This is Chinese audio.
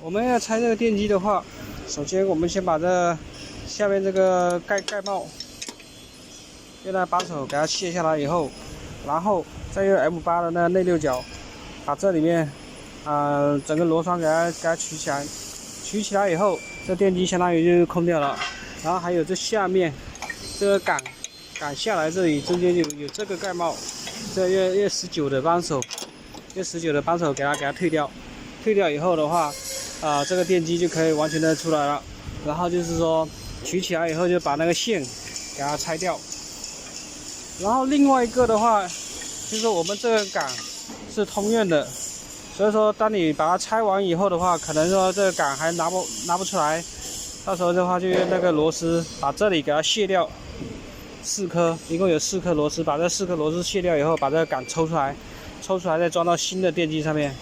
我们要拆这个电机的话，首先我们先把这下面这个盖帽用那把手给它卸下来以后，然后再用 M8 的那内六角把这里面整个螺栓给它取起来。取起来以后，这电机相当于就是空掉了。然后还有这下面这个杆下来这里中间有这个盖帽，这用19的扳手，用19的扳手给它退掉。退掉以后的话，这个电机就可以完全的出来了。然后就是说取起来以后就把那个线给它拆掉。然后另外一个的话，就是我们这个杆是通用的，所以说当你把它拆完以后的话，可能说这个杆还拿不出来，到时候的话就用那个螺丝把这里给它卸掉，4颗，一共有4颗螺丝，把这4颗螺丝卸掉以后，把这个杆抽出来再装到新的电机上面。